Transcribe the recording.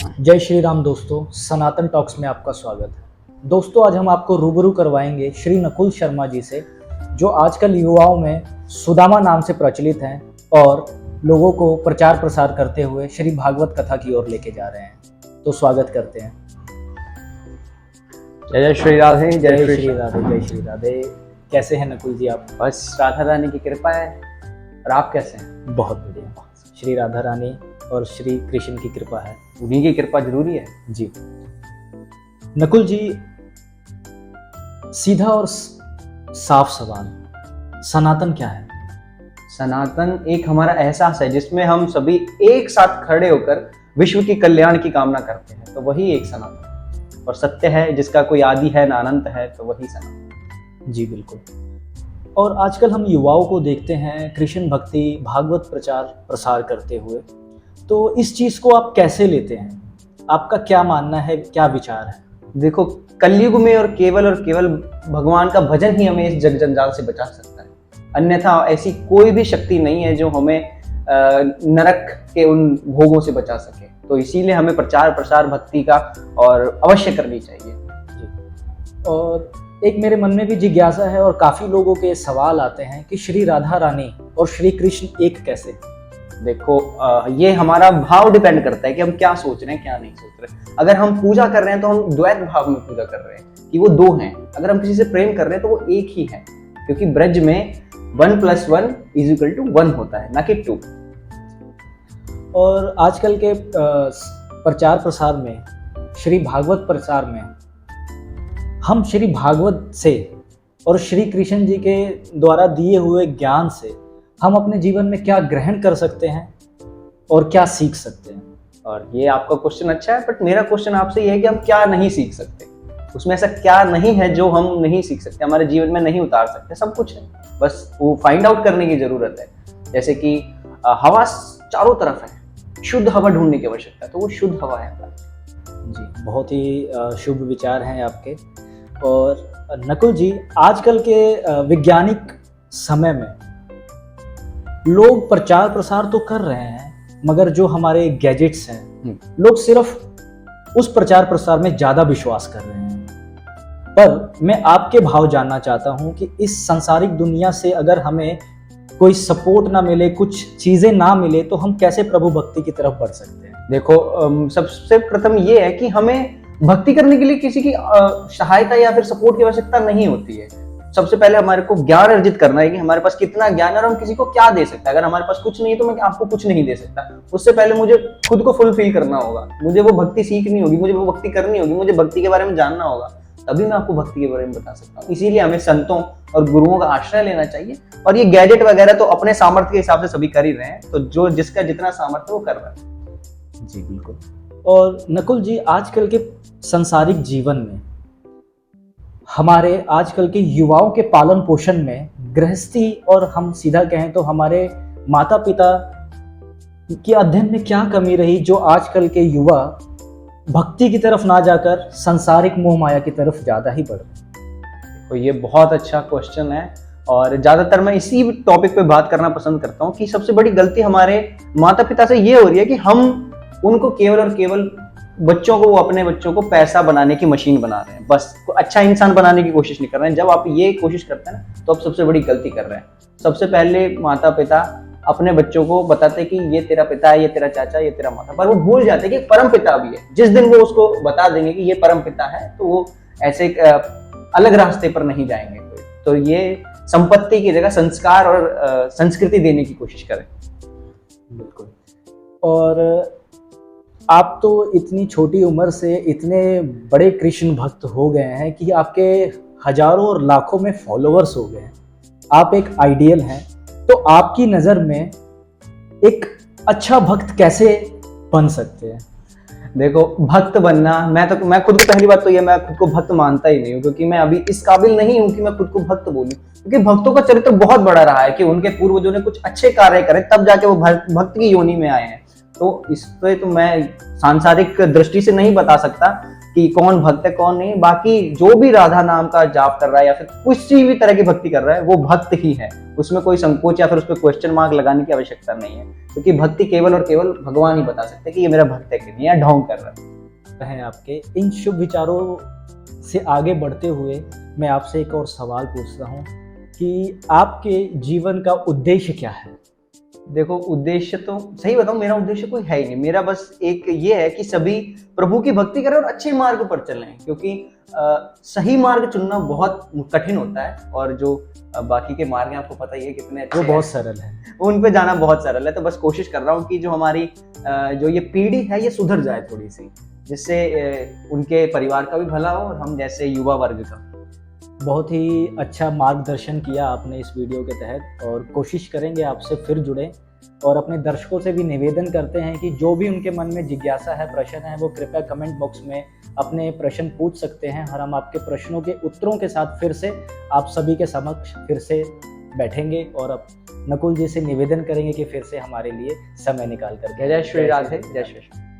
जय श्री राम दोस्तों, सनातन टॉक्स में आपका स्वागत है। दोस्तों, आज हम आपको रूबरू करवाएंगे श्री नकुल शर्मा जी से, जो आजकल युवाओं में सुदामा नाम से प्रचलित हैं और लोगों को प्रचार प्रसार करते हुए श्री भागवत कथा की ओर लेके जा रहे हैं। तो स्वागत करते हैं। जय जय श्री राधे, जय श्री राधे, जय श्री राधे। कैसे हैं नकुल जी आप? बस राधा रानी की कृपा है। और आप कैसे हैं? बहुत बढ़िया। श्री राधा रानी और श्री कृष्ण की कृपा है। उन्हीं की कृपा जरूरी है जी। नकुल जी, सीधा और साफ सवाल, सनातन क्या है? सनातन एक हमारा एहसास है जिसमें हम सभी एक साथ खड़े होकर विश्व की कल्याण की कामना करते हैं, तो वही एक सनातन और सत्य है, जिसका कोई आदि है ना अनंत है, तो वही सनातन। जी बिल्कुल। और आजकल हम युवाओं को देखते हैं कृष्ण भक्ति भागवत प्रचार प्रसार करते हुए, तो इस चीज को आप कैसे लेते हैं? आपका क्या मानना है, क्या विचार है? देखो, कलयुग में और केवल भगवान का भजन ही हमें इस जग जंजाल से बचा सकता है। अन्यथा ऐसी कोई भी शक्ति नहीं है जो हमें नरक के उन भोगों से बचा सके। तो इसीलिए हमें प्रचार प्रसार भक्ति का और अवश्य करनी चाहिए। और एक मेरे मन में भी जिज्ञासा है और काफी लोगों के सवाल आते हैं कि श्री राधा रानी और श्री कृष्ण एक कैसे? देखो, ये हमारा भाव डिपेंड करता है कि हम क्या सोच रहे हैं, क्या नहीं सोच रहे। अगर हम पूजा कर रहे हैं तो हम द्वैत भाव में पूजा कर रहे हैं कि वो दो हैं। अगर हम किसी से प्रेम कर रहे हैं तो वो एक ही है, क्योंकि ब्रज में 1 + 1 = 1 होता है, ना कि 2। और आजकल के प्रचार प्रसार में, श्री भागवत प्रचार में, हम श्री भागवत से और श्री कृष्ण जी के द्वारा दिए हुए ज्ञान से हम अपने जीवन में क्या ग्रहण कर सकते हैं और क्या सीख सकते हैं? और ये आपका क्वेश्चन अच्छा है, बट मेरा क्वेश्चन आपसे ये है कि हम क्या नहीं सीख सकते। उसमें ऐसा क्या नहीं है जो हम नहीं सीख सकते, हमारे जीवन में नहीं उतार सकते? सब कुछ है, बस वो फाइंड आउट करने की जरूरत है। जैसे कि हवा चारों तरफ है, शुद्ध हवा ढूंढने की आवश्यकता है, तो वो शुद्ध हवा है हमारी। जी, बहुत ही शुभ विचार हैं आपके। और नकुल जी, आजकल के वैज्ञानिक समय में लोग प्रचार प्रसार तो कर रहे हैं, मगर जो हमारे गैजेट्स हैं, लोग सिर्फ उस प्रचार प्रसार में ज्यादा विश्वास कर रहे हैं। पर मैं आपके भाव जानना चाहता हूं कि इस सांसारिक दुनिया से अगर हमें कोई सपोर्ट ना मिले, कुछ चीजें ना मिले, तो हम कैसे प्रभु भक्ति की तरफ बढ़ सकते हैं? देखो, सबसे प्रथम ये है कि हमें भक्ति करने के लिए किसी की सहायता या फिर सपोर्ट की आवश्यकता नहीं होती है। सबसे पहले हमारे को ज्ञान अर्जित करना है कि हमारे पास कितना ज्ञान है और हम किसी को क्या दे सकते हैं। अगर हमारे पास कुछ नहीं है तो मैं आपको कुछ नहीं दे सकता। उससे पहले मुझे खुद को फुलफिल करना होगा, मुझे वो भक्ति सीखनी होगी, मुझे वो भक्ति करनी होगी, मुझे भक्ति के बारे में जानना होगा, तभी मैं आपको भक्ति के बारे में बता सकता हूँ। इसीलिए हमें संतों और गुरुओं का आश्रय लेना चाहिए। और ये गैजेट वगैरह तो अपने सामर्थ्य के हिसाब से सभी कर ही रहे हैं, तो जो जिसका जितना सामर्थ्य वो कर रहा है। जी बिल्कुल। और नकुल जी, आजकल के सांसारिक जीवन में हमारे आजकल के युवाओं के पालन पोषण में गृहस्थी, और हम सीधा कहें तो हमारे माता पिता के अध्ययन में क्या कमी रही, जो आजकल के युवा भक्ति की तरफ ना जाकर सांसारिक मोह माया की तरफ ज्यादा ही बढ़ रहे? तो ये बहुत अच्छा क्वेश्चन है और ज्यादातर मैं इसी टॉपिक पे बात करना पसंद करता हूँ कि सबसे बड़ी गलती हमारे माता पिता से ये हो रही है कि हम उनको केवल और केवल बच्चों को, वो अपने बच्चों को पैसा बनाने की मशीन बना रहे हैं, बस अच्छा इंसान बनाने की कोशिश नहीं कर रहे हैं। जब आप ये कोशिश करते हैं ना, तो आप सबसे बड़ी गलती कर रहे हैं। सबसे पहले माता पिता अपने बच्चों को बताते कि ये तेरा पिता है, ये तेरा चाचा, ये तेरा माता, पर वो भूल जाते कि परम पिता भी है। जिस दिन वो उसको बता देंगे कि ये परम पिता है, तो वो ऐसे अलग रास्ते पर नहीं जाएंगे। तो ये संपत्ति की जगह संस्कार और संस्कृति देने की कोशिश करें। बिल्कुल। और आप तो इतनी छोटी उम्र से इतने बड़े कृष्ण भक्त हो गए हैं कि आपके हजारों और लाखों में फॉलोअर्स हो गए हैं। आप एक आइडियल हैं। तो आपकी नज़र में एक अच्छा भक्त कैसे बन सकते हैं? देखो, भक्त बनना, मैं खुद को, पहली बात तो ये, मैं खुद को भक्त मानता ही नहीं हूँ, क्योंकि मैं अभी इस काबिल नहीं हूँ कि मैं खुद को भक्त बोलूँ। क्योंकि भक्तों का चरित्र बहुत बड़ा रहा है कि उनके पूर्वजों ने कुछ अच्छे कार्य करे, तब जाके वो भक्त की योनि में आए हैं। तो इस पे तो मैं सांसारिक दृष्टि से नहीं बता सकता, कि कौन भक्त है कौन नहीं। बाकी जो भी राधा नाम का जाप कर रहा है या फिर किसी भी तरह की भक्ति कर रहा है वो भक्त ही है, उसमें कोई संकोच या फिर उस पर क्वेश्चन मार्क लगाने की आवश्यकता नहीं है, क्योंकि भक्ति केवल और केवल भगवान ही बता सकते हैं कि ये मेरा भक्त है कि नहीं, या ढोंग कर रहा है। हैं आपके इन शुभ विचारों से आगे बढ़ते हुए मैं आपसे एक और सवाल पूछता हूँ कि आपके जीवन का उद्देश्य क्या है? देखो उद्देश्य तो सही बताऊं, मेरा उद्देश्य कोई है ही नहीं। मेरा बस एक ये है कि सभी प्रभु की भक्ति करें और अच्छे मार्ग पर चलें, क्योंकि सही मार्ग चुनना बहुत कठिन होता है, और जो बाकी के मार्ग हैं आपको पता ही है कितने अच्छे वो बहुत हैं, सरल है। उन पे जाना बहुत सरल है। तो बस कोशिश कर रहा हूँ कि जो हमारी जो ये पीढ़ी है ये सुधर जाए थोड़ी सी, जिससे उनके परिवार का भी भला हो और हम जैसे युवा वर्ग का। बहुत ही अच्छा मार्गदर्शन किया आपने इस वीडियो के तहत, और कोशिश करेंगे आपसे फिर जुड़ें, और अपने दर्शकों से भी निवेदन करते हैं कि जो भी उनके मन में जिज्ञासा है, प्रश्न है, वो कृपया कमेंट बॉक्स में अपने प्रश्न पूछ सकते हैं, और हम आपके प्रश्नों के उत्तरों के साथ फिर से आप सभी के समक्ष फिर से बैठेंगे, और अब नकुल जी से निवेदन करेंगे कि फिर से हमारे लिए समय निकाल कर। जय श्री राधे, जय श्री कृष्ण।